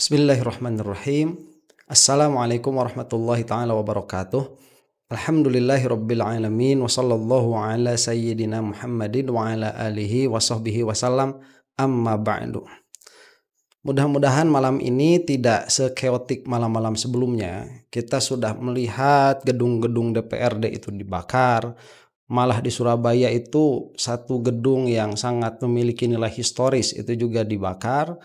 Bismillahirrahmanirrahim. Assalamualaikum warahmatullahi taala wabarakatuh. Alhamdulillahirabbil alamin wa sallallahu ala sayyidina Muhammadin wa ala alihi wa sahbihi wasallam. Amma ba'du. Mudah-mudahan malam ini tidak sekeotik malam-malam sebelumnya. Kita sudah melihat gedung-gedung DPRD itu dibakar. Malah di Surabaya itu satu gedung yang sangat memiliki nilai historis itu juga dibakar.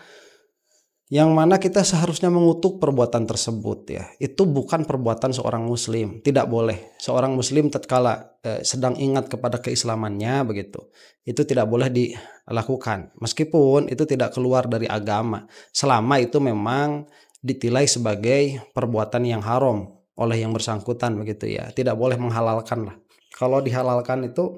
Yang mana kita seharusnya mengutuk perbuatan tersebut ya. Itu bukan perbuatan seorang muslim, tidak boleh. Seorang muslim tatkala sedang ingat kepada keislamannya begitu, itu tidak boleh dilakukan. Meskipun itu tidak keluar dari agama, selama itu memang ditilai sebagai perbuatan yang haram oleh yang bersangkutan begitu ya. Tidak boleh menghalalkan lah. Kalau dihalalkan itu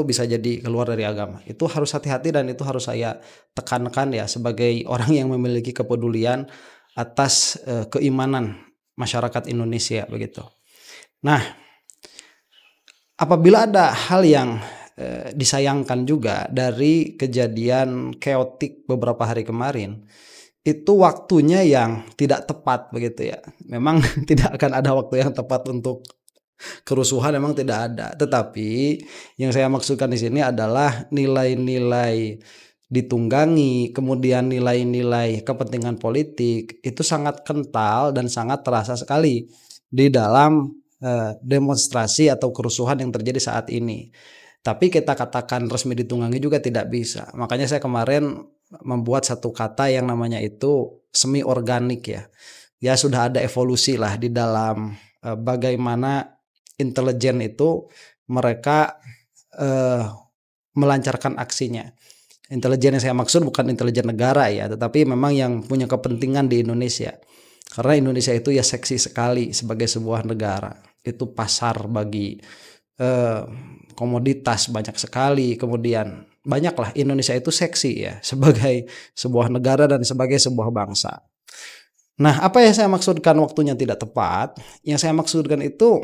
bisa jadi keluar dari agama. Itu harus hati-hati dan itu harus saya tekankan ya sebagai orang yang memiliki kepedulian atas keimanan masyarakat Indonesia begitu. Nah, apabila ada hal yang disayangkan juga dari kejadian keotik beberapa hari kemarin, itu waktunya yang tidak tepat begitu ya. Memang tidak akan ada waktu yang tepat untuk kerusuhan, memang tidak ada. Tetapi yang saya maksudkan di sini adalah nilai-nilai ditunggangi, kemudian nilai-nilai kepentingan politik itu sangat kental dan sangat terasa sekali di dalam demonstrasi atau kerusuhan yang terjadi saat ini. Tapi kita katakan resmi ditunggangi juga tidak bisa. Makanya saya kemarin membuat satu kata yang namanya itu semi organik ya. Ya sudah ada evolusi lah di dalam bagaimana intelijen itu mereka melancarkan aksinya. Intelijen yang saya maksud bukan intelijen negara ya, tetapi memang yang punya kepentingan di Indonesia. Karena Indonesia itu ya seksi sekali sebagai sebuah negara. Itu pasar bagi komoditas banyak sekali. Kemudian banyaklah, Indonesia itu seksi ya sebagai sebuah negara dan sebagai sebuah bangsa. Nah, apa yang saya maksudkan waktunya tidak tepat? Yang saya maksudkan itu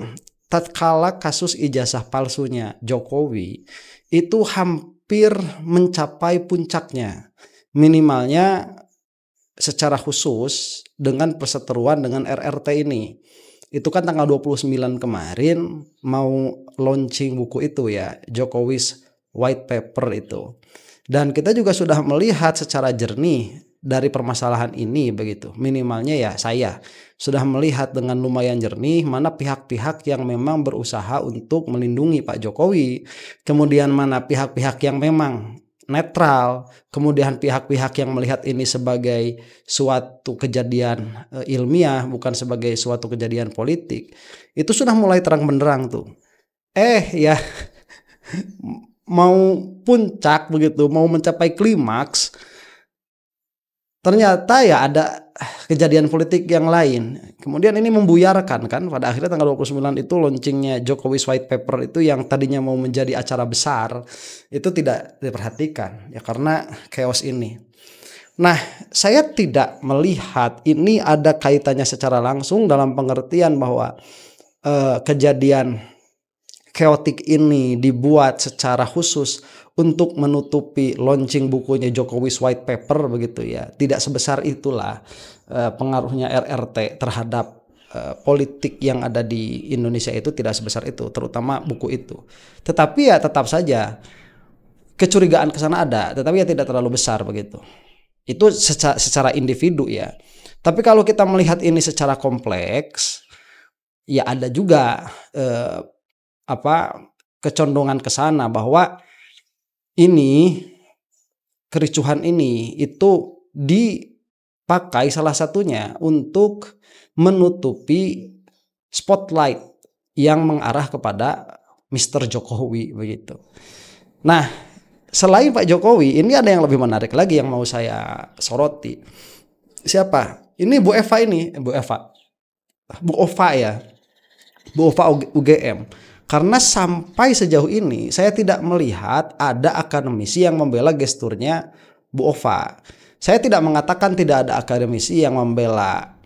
tatkala kasus ijazah palsunya Jokowi itu hampir mencapai puncaknya, minimalnya secara khusus dengan perseteruan dengan RRT ini. Itu kan tanggal 29 kemarin mau launching buku itu ya, Jokowi's White Paper itu. Dan kita juga sudah melihat secara jernih dari permasalahan ini begitu. Minimalnya ya saya sudah melihat dengan lumayan jernih mana pihak-pihak yang memang berusaha untuk melindungi Pak Jokowi, kemudian mana pihak-pihak yang memang netral, kemudian pihak-pihak yang melihat ini sebagai suatu kejadian ilmiah bukan sebagai suatu kejadian politik. Itu sudah mulai terang benderang tuh. Ya mau puncak begitu, mau mencapai klimaks, ternyata ya ada kejadian politik yang lain. Kemudian ini membuyarkan kan, pada akhirnya tanggal 29 itu launchingnya Jokowi's White Paper itu yang tadinya mau menjadi acara besar itu tidak diperhatikan ya karena chaos ini. Nah, saya tidak melihat ini ada kaitannya secara langsung dalam pengertian bahwa kejadian keotik ini dibuat secara khusus untuk menutupi launching bukunya Jokowi's White Paper begitu ya. Tidak sebesar itulah pengaruhnya RRT terhadap politik yang ada di Indonesia itu tidak sebesar itu, terutama buku itu. Tetapi ya tetap saja kecurigaan ke sana ada, tetapi ya tidak terlalu besar begitu. Itu secara individu ya. Tapi kalau kita melihat ini secara kompleks, ya ada juga kecondongan ke sana bahwa ini kericuhan ini itu dipakai salah satunya untuk menutupi spotlight yang mengarah kepada Mr. Jokowi begitu. Nah, selain Pak Jokowi, ini ada yang lebih menarik lagi yang mau saya soroti. Siapa? Ini Bu Eva ini, Bu Ova ya. Bu Ova UGM. Karena sampai sejauh ini saya tidak melihat ada akademisi yang membela gesturnya Bu Ova. Saya tidak mengatakan tidak ada akademisi yang membela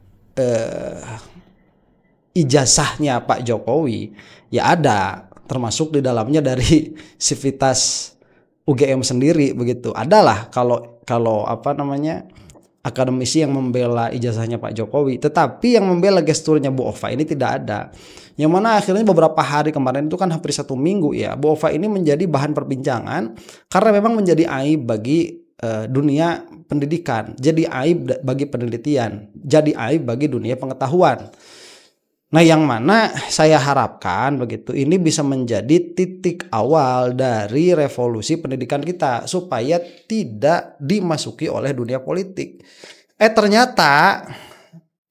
ijazahnya Pak Jokowi. Ya ada, termasuk di dalamnya dari Sivitas UGM sendiri begitu. Adalah kalau akademisi yang membela ijazahnya Pak Jokowi, tetapi yang membela gesturnya Bu Ova ini tidak ada. Yang mana akhirnya beberapa hari kemarin itu kan hampir 1 minggu ya, Bu Ova ini menjadi bahan perbincangan karena memang menjadi aib bagi dunia pendidikan, jadi aib bagi penelitian, jadi aib bagi dunia pengetahuan. Nah, yang mana saya harapkan begitu ini bisa menjadi titik awal dari revolusi pendidikan kita supaya tidak dimasuki oleh dunia politik. Ternyata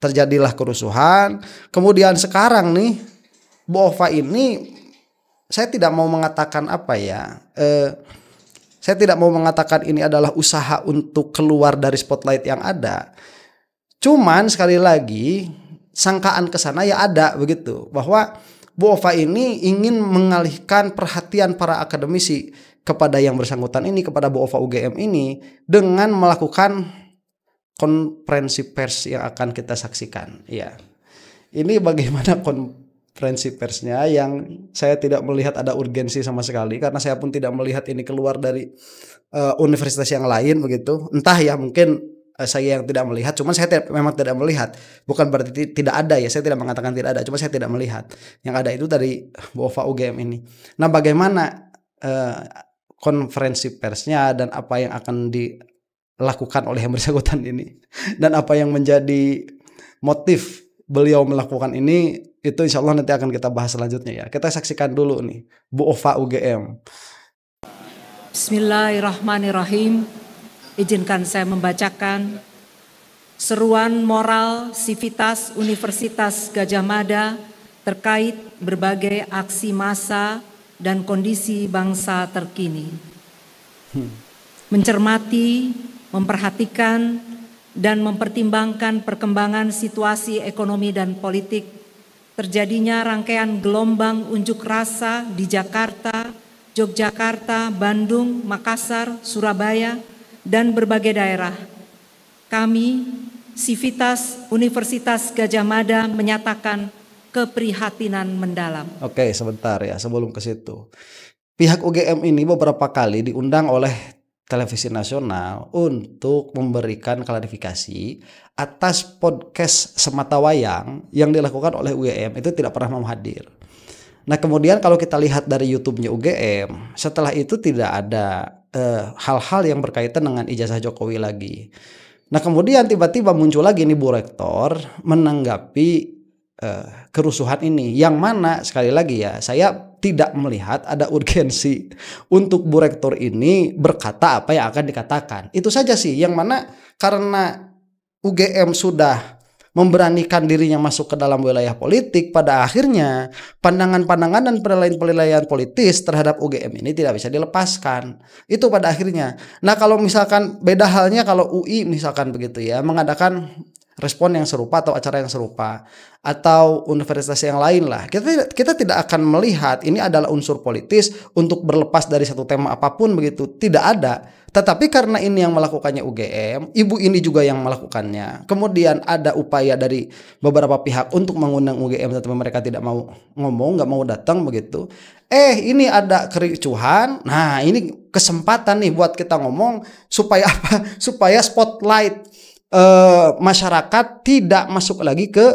terjadilah kerusuhan. Kemudian sekarang nih Bu Ova ini, saya tidak mau mengatakan apa ya. Saya tidak mau mengatakan ini adalah usaha untuk keluar dari spotlight yang ada. Cuman sekali lagi sangkaan ke sana ya ada begitu, bahwa Bu Ova ini ingin mengalihkan perhatian para akademisi kepada yang bersangkutan ini, kepada Bu Ova UGM ini, dengan melakukan konferensi pers yang akan kita saksikan. Ya, ini bagaimana konferensi persnya yang saya tidak melihat ada urgensi sama sekali, karena saya pun tidak melihat ini keluar dari universitas yang lain begitu. Entah ya, mungkin saya yang tidak melihat, cuman saya memang tidak melihat, bukan berarti tidak ada ya, saya tidak mengatakan tidak ada, cuma saya tidak melihat. Yang ada itu dari Bu Ova UGM ini. Nah, bagaimana konferensi persnya dan apa yang akan dilakukan oleh yang bersangkutan ini dan apa yang menjadi motif beliau melakukan ini, itu insya Allah nanti akan kita bahas selanjutnya ya. Kita saksikan dulu nih Bu Ova UGM. Bismillahirrahmanirrahim. Izinkan saya membacakan seruan moral Sivitas Universitas Gadjah Mada terkait berbagai aksi massa dan kondisi bangsa terkini. Mencermati, memperhatikan, dan mempertimbangkan perkembangan situasi ekonomi dan politik, terjadinya rangkaian gelombang unjuk rasa di Jakarta, Yogyakarta, Bandung, Makassar, Surabaya, dan berbagai daerah. Kami, Sivitas Universitas Gadjah Mada, menyatakan keprihatinan mendalam. Oke, sebentar ya, sebelum ke situ. Pihak UGM ini beberapa kali diundang oleh televisi nasional untuk memberikan klarifikasi atas podcast Sematawayang yang dilakukan oleh UGM, itu tidak pernah mau hadir. Nah, kemudian kalau kita lihat dari YouTube-nya UGM, setelah itu tidak ada hal-hal yang berkaitan dengan ijazah Jokowi lagi. Nah, kemudian tiba-tiba muncul lagi nih Bu Rektor menanggapi kerusuhan ini, yang mana sekali lagi ya, saya tidak melihat ada urgensi untuk Bu Rektor ini berkata apa yang akan dikatakan. Itu saja sih, yang mana karena UGM sudah memberanikan dirinya masuk ke dalam wilayah politik, pada akhirnya pandangan-pandangan dan penilaian-penilaian politis terhadap UGM ini tidak bisa dilepaskan. Itu pada akhirnya. Nah, kalau misalkan beda halnya kalau UI misalkan begitu ya, mengadakan respon yang serupa atau acara yang serupa, atau universitas yang lain lah, kita tidak akan melihat ini adalah unsur politis untuk berlepas dari satu tema apapun begitu, tidak ada. Tetapi karena ini yang melakukannya UGM, ibu ini juga yang melakukannya, kemudian ada upaya dari beberapa pihak untuk mengundang UGM tetapi mereka tidak mau ngomong, nggak mau datang begitu. Ini ada kericuhan. Nah, ini kesempatan nih buat kita ngomong supaya apa? Supaya spotlight masyarakat tidak masuk lagi ke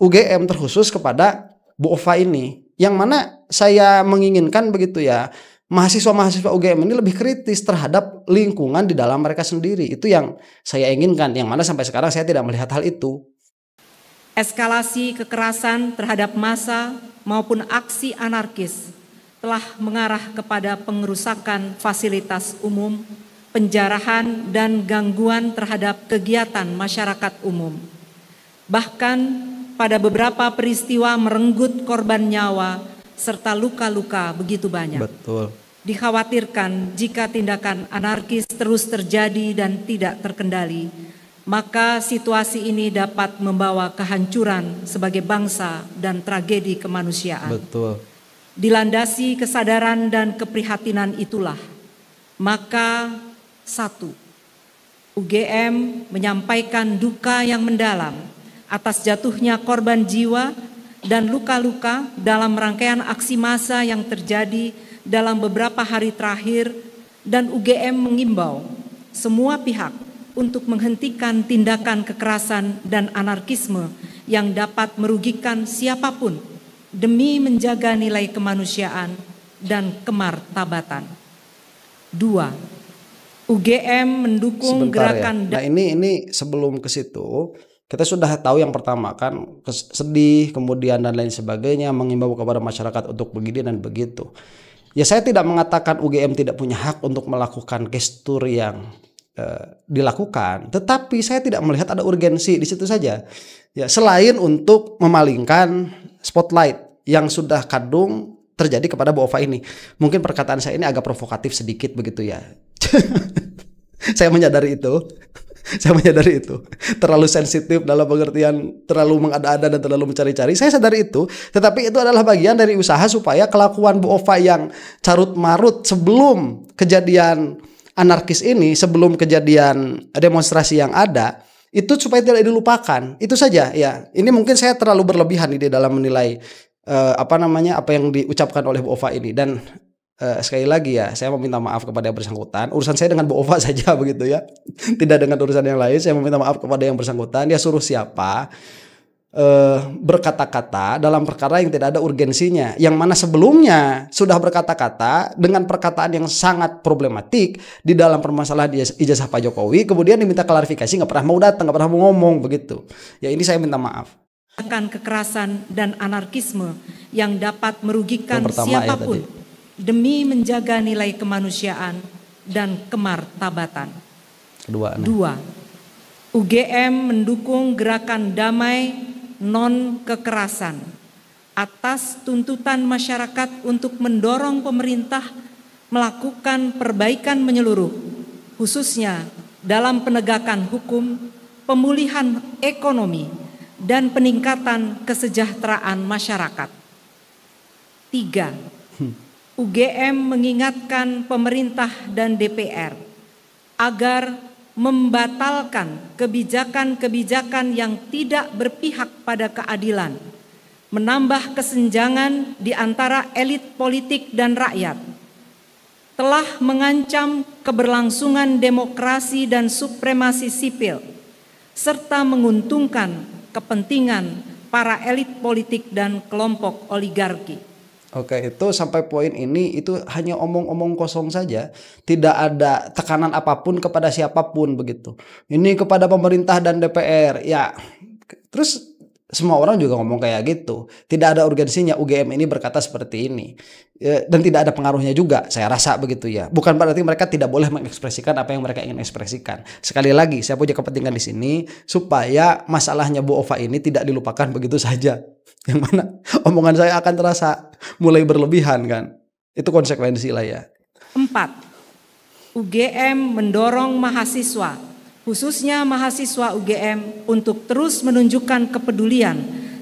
UGM, terkhusus kepada Bu Ova ini. Yang mana saya menginginkan begitu ya, mahasiswa-mahasiswa UGM ini lebih kritis terhadap lingkungan di dalam mereka sendiri. Itu yang saya inginkan, yang mana sampai sekarang saya tidak melihat hal itu. Eskalasi kekerasan terhadap massa maupun aksi anarkis telah mengarah kepada pengerusakan fasilitas umum, penjarahan dan gangguan terhadap kegiatan masyarakat umum. Bahkan pada beberapa peristiwa merenggut korban nyawa serta luka-luka begitu banyak. Betul. Dikhawatirkan jika tindakan anarkis terus terjadi dan tidak terkendali, maka situasi ini dapat membawa kehancuran sebagai bangsa dan tragedi kemanusiaan. Betul. Dilandasi kesadaran dan keprihatinan itulah, maka 1. UGM menyampaikan duka yang mendalam atas jatuhnya korban jiwa dan luka-luka dalam rangkaian aksi massa yang terjadi dalam beberapa hari terakhir, dan UGM mengimbau semua pihak untuk menghentikan tindakan kekerasan dan anarkisme yang dapat merugikan siapapun demi menjaga nilai kemanusiaan dan kemartabatan. 2. UGM mendukung gerakan. Nah ini sebelum ke situ kita sudah tahu yang pertama kan sedih, kemudian dan lain sebagainya, mengimbau kepada masyarakat untuk begini dan begitu. Ya saya tidak mengatakan UGM tidak punya hak untuk melakukan gestur yang dilakukan, tetapi saya tidak melihat ada urgensi di situ saja. Ya selain untuk memalingkan spotlight yang sudah kadung terjadi kepada Bu Ova ini. Mungkin perkataan saya ini agak provokatif sedikit begitu ya. Saya menyadari itu. Saya menyadari itu. Terlalu sensitif dalam pengertian terlalu mengada-ada dan terlalu mencari-cari. Saya sadari itu. Tetapi itu adalah bagian dari usaha supaya kelakuan Bu Ova yang carut-marut sebelum kejadian anarkis ini, sebelum kejadian demonstrasi yang ada, itu supaya tidak dilupakan. Itu saja ya. Ini mungkin saya terlalu berlebihan di dalam menilai apa yang diucapkan oleh Bu Ova ini. Dan sekali lagi ya, saya meminta maaf kepada yang bersangkutan. Urusan saya dengan Bu Ova saja begitu ya, tidak dengan urusan yang lain. Saya meminta maaf kepada yang bersangkutan. Dia suruh siapa berkata-kata dalam perkara yang tidak ada urgensinya, yang mana sebelumnya sudah berkata-kata dengan perkataan yang sangat problematik di dalam permasalahan ijazah Pak Jokowi, kemudian diminta klarifikasi, nggak pernah mau datang, nggak pernah mau ngomong begitu. Ya ini saya minta maaf. Kekerasan dan anarkisme yang dapat merugikan siapapun demi menjaga nilai kemanusiaan dan kemartabatan. 2. UGM mendukung gerakan damai non-kekerasan atas tuntutan masyarakat untuk mendorong pemerintah melakukan perbaikan menyeluruh, khususnya dalam penegakan hukum, pemulihan ekonomi, dan peningkatan kesejahteraan masyarakat. 3. UGM mengingatkan pemerintah dan DPR agar membatalkan kebijakan-kebijakan yang tidak berpihak pada keadilan, menambah kesenjangan di antara elit politik dan rakyat, telah mengancam keberlangsungan demokrasi dan supremasi sipil, serta menguntungkan kepentingan para elit politik dan kelompok oligarki. Oke, itu sampai poin ini itu hanya omong-omong kosong saja, tidak ada tekanan apapun kepada siapapun begitu. Ini kepada pemerintah dan DPR, ya. Terus semua orang juga ngomong kayak gitu. Tidak ada urgensinya UGM ini berkata seperti ini, dan tidak ada pengaruhnya juga. Saya rasa begitu ya. Bukan berarti mereka tidak boleh mengekspresikan apa yang mereka ingin ekspresikan. Sekali lagi, saya punya kepentingan di sini supaya masalahnya Bu Ova ini tidak dilupakan begitu saja. Yang mana omongan saya akan terasa mulai berlebihan kan. Itu konsekuensi lah ya. 4. UGM mendorong mahasiswa, khususnya mahasiswa UGM, untuk terus menunjukkan kepedulian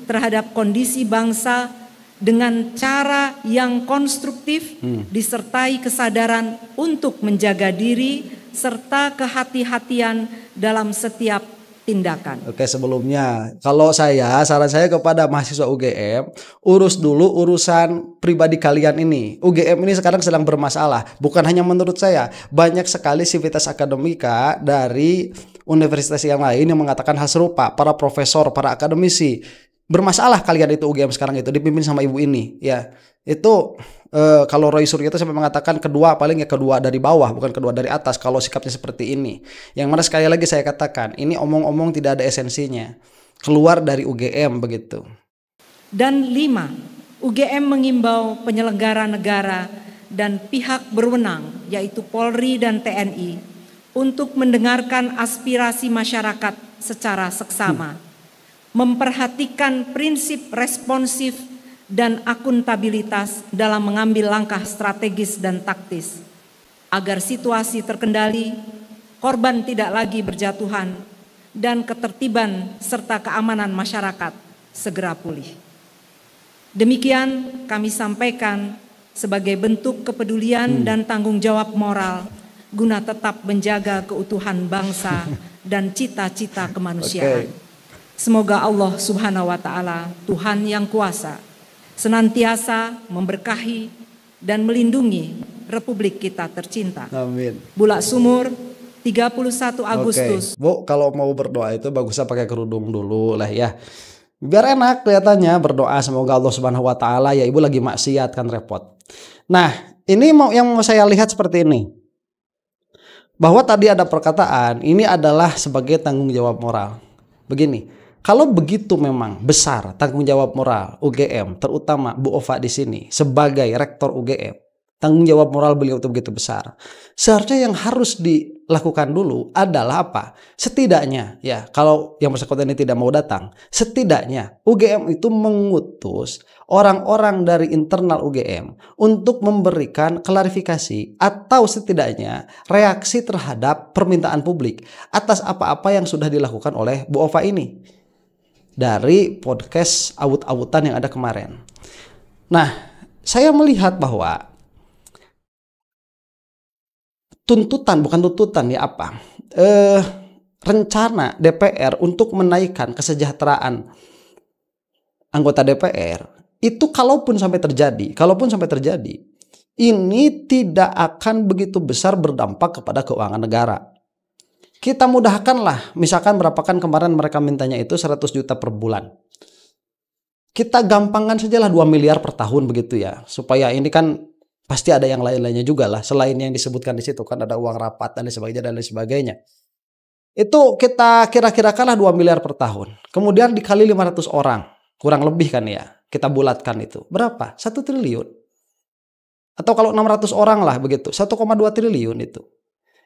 terhadap kondisi bangsa dengan cara yang konstruktif, disertai kesadaran untuk menjaga diri serta kehati-hatian dalam setiap tindakan. Oke, sebelumnya kalau saran saya kepada mahasiswa UGM, urus dulu urusan pribadi kalian ini. UGM ini sekarang sedang bermasalah, bukan hanya menurut saya, banyak sekali sivitas akademika dari universitas yang lain yang mengatakan hal serupa, para profesor, para akademisi. Bermasalah kalian itu UGM sekarang itu dipimpin sama ibu ini ya. Itu kalau Roy Suryo itu sampai mengatakan kedua dari bawah, bukan kedua dari atas kalau sikapnya seperti ini. Yang mana sekali lagi saya katakan, ini omong-omong tidak ada esensinya. Keluar dari UGM begitu. Dan 5, UGM mengimbau penyelenggara negara dan pihak berwenang yaitu Polri dan TNI untuk mendengarkan aspirasi masyarakat secara seksama, memperhatikan prinsip responsif dan akuntabilitas dalam mengambil langkah strategis dan taktis, agar situasi terkendali, korban tidak lagi berjatuhan, dan ketertiban serta keamanan masyarakat segera pulih. Demikian kami sampaikan sebagai bentuk kepedulian dan tanggung jawab moral guna tetap menjaga keutuhan bangsa dan cita-cita kemanusiaan. Semoga Allah Subhanahu wa Ta'ala, Tuhan yang kuasa, senantiasa memberkahi dan melindungi Republik kita tercinta. Amin. Bulak sumur 31 Agustus. Oke, Bu, kalau mau berdoa itu bagusnya pakai kerudung dulu lah ya. Biar enak kelihatannya berdoa semoga Allah Subhanahu wa taala, ya Ibu lagi maksiat kan repot. Nah, ini yang mau saya lihat seperti ini. Bahwa tadi ada perkataan ini adalah sebagai tanggung jawab moral. Begini, kalau begitu memang besar tanggung jawab moral UGM, terutama Bu Ova di sini sebagai rektor UGM, tanggung jawab moral beliau itu begitu besar. Seharusnya yang harus dilakukan dulu adalah apa? Setidaknya ya, kalau yang bersangkutan ini tidak mau datang, setidaknya UGM itu mengutus orang-orang dari internal UGM untuk memberikan klarifikasi atau setidaknya reaksi terhadap permintaan publik atas apa-apa yang sudah dilakukan oleh Bu Ova ini dari podcast awut-awutan yang ada kemarin. Nah, saya melihat bahwa rencana DPR untuk menaikkan kesejahteraan anggota DPR itu kalaupun sampai terjadi, ini tidak akan begitu besar berdampak kepada keuangan negara. Kita mudahkanlah, misalkan berapa kan kemarin mereka mintanya itu 100 juta per bulan. Kita gampangkan sajalah 2 miliar per tahun begitu ya, supaya ini kan pasti ada yang lain-lainnya juga lah selain yang disebutkan di situ kan, ada uang rapat dan lain sebagainya. Itu kita kira-kirakanlah 2 miliar per tahun. Kemudian dikali 500 orang, kurang lebih kan ya. Kita bulatkan itu. Berapa? 1 triliun. Atau kalau 600 orang lah begitu, 1,2 triliun itu.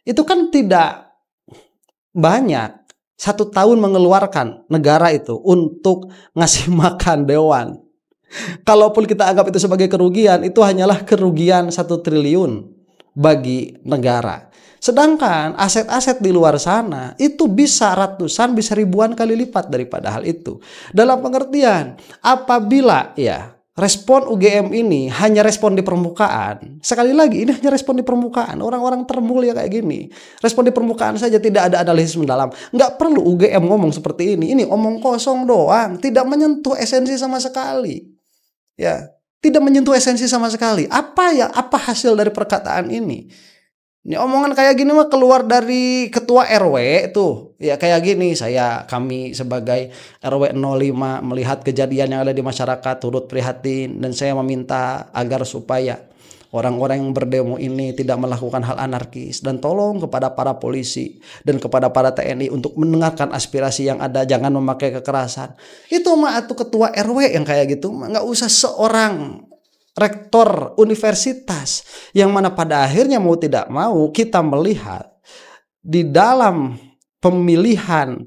Itu kan tidak banyak. 1 tahun mengeluarkan negara itu untuk ngasih makan dewan. Kalaupun kita anggap itu sebagai kerugian, itu hanyalah kerugian 1 triliun bagi negara. Sedangkan aset-aset di luar sana itu bisa ratusan, bisa ribuan kali lipat daripada hal itu. Dalam pengertian, apabila ya respon UGM ini hanya respon di permukaan, sekali lagi ini hanya respon di permukaan, orang-orang termulia kayak gini, respon di permukaan saja, tidak ada analisis mendalam. Nggak perlu UGM ngomong seperti ini omong kosong doang, tidak menyentuh esensi sama sekali. Ya, tidak menyentuh esensi sama sekali. Apa hasil dari perkataan ini? Ini omongan kayak gini mah keluar dari ketua RW tuh. Ya kayak gini, kami sebagai RW 05 melihat kejadian yang ada di masyarakat turut prihatin dan saya meminta agar supaya orang-orang yang berdemo ini tidak melakukan hal anarkis dan tolong kepada para polisi dan kepada para TNI untuk mendengarkan aspirasi yang ada, jangan memakai kekerasan. Itu mah atuh ketua RW yang kayak gitu, nggak usah seorang rektor universitas yang mana pada akhirnya mau tidak mau kita melihat di dalam pemilihan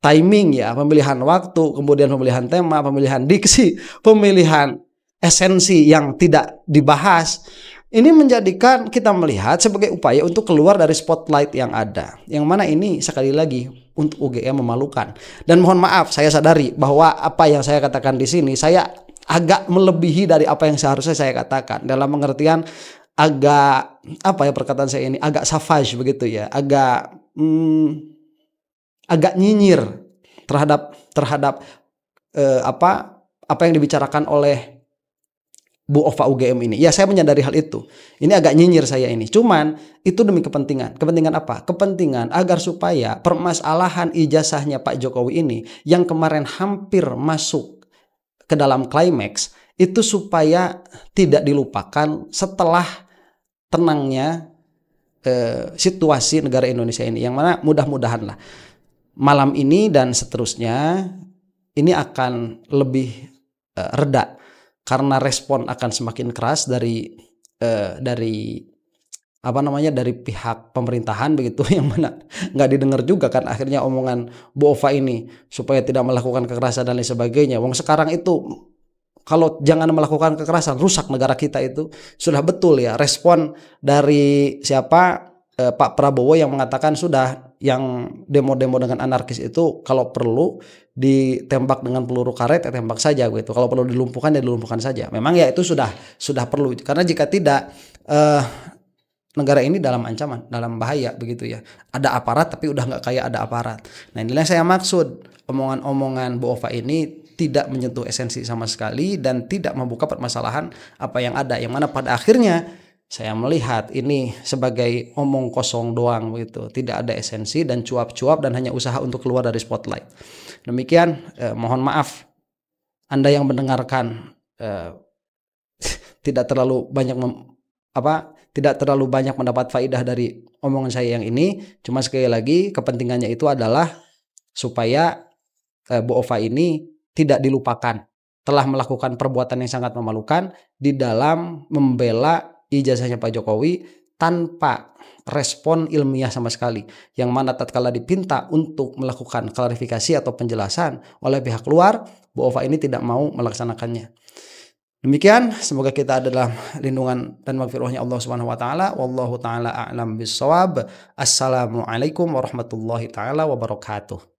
timing ya, pemilihan waktu, kemudian pemilihan tema, pemilihan diksi, pemilihan esensi yang tidak dibahas. Ini menjadikan kita melihat sebagai upaya untuk keluar dari spotlight yang ada. Yang mana ini sekali lagi untuk UGM memalukan. Dan mohon maaf, saya sadari bahwa apa yang saya katakan di sini saya agak melebihi dari apa yang seharusnya saya katakan, dalam pengertian agak perkataan saya ini agak savage begitu ya, agak nyinyir terhadap apa yang dibicarakan oleh Bu Ova UGM ini. Ya saya menyadari hal itu. Ini agak nyinyir saya ini. Cuman itu demi kepentingan. Kepentingan apa? Kepentingan agar supaya permasalahan ijazahnya Pak Jokowi ini yang kemarin hampir masuk ke dalam klimaks itu supaya tidak dilupakan setelah tenangnya situasi negara Indonesia ini, yang mana mudah-mudahan lah malam ini dan seterusnya ini akan lebih reda karena respon akan semakin keras dari pihak pemerintahan begitu, yang mana nggak didengar juga kan akhirnya omongan Bu Ova ini supaya tidak melakukan kekerasan dan lain sebagainya. Wong sekarang itu kalau jangan melakukan kekerasan rusak negara kita, itu sudah betul ya respon dari Pak Prabowo yang mengatakan sudah yang demo-demo dengan anarkis itu kalau perlu ditembak dengan peluru karet ya tembak saja gitu. Kalau perlu dilumpuhkan ya dilumpuhkan saja. Memang ya itu sudah perlu, karena jika tidak negara ini dalam ancaman, dalam bahaya begitu ya. Ada aparat tapi udah nggak kayak ada aparat. Nah inilah saya maksud, omongan-omongan Bu Ova ini tidak menyentuh esensi sama sekali dan tidak membuka permasalahan apa yang ada, yang mana pada akhirnya Saya melihat ini sebagai omong kosong doang begitu, tidak ada esensi dan cuap-cuap dan hanya usaha untuk keluar dari spotlight. Demikian, mohon maaf Anda yang mendengarkan tidak terlalu banyak tidak terlalu banyak mendapat faidah dari omongan saya yang ini. Cuma sekali lagi kepentingannya itu adalah supaya Bu Ova ini tidak dilupakan telah melakukan perbuatan yang sangat memalukan di dalam membela ijazahnya Pak Jokowi tanpa respon ilmiah sama sekali, yang mana tatkala dipinta untuk melakukan klarifikasi atau penjelasan oleh pihak luar, Bu Ova ini tidak mau melaksanakannya. Demikian, semoga kita adalah lindungan dan maghfirahnya Allah Subhanahu wa taala. Wallahu taala a'lam bissawab. Assalamualaikum warahmatullahi taala wabarakatuh.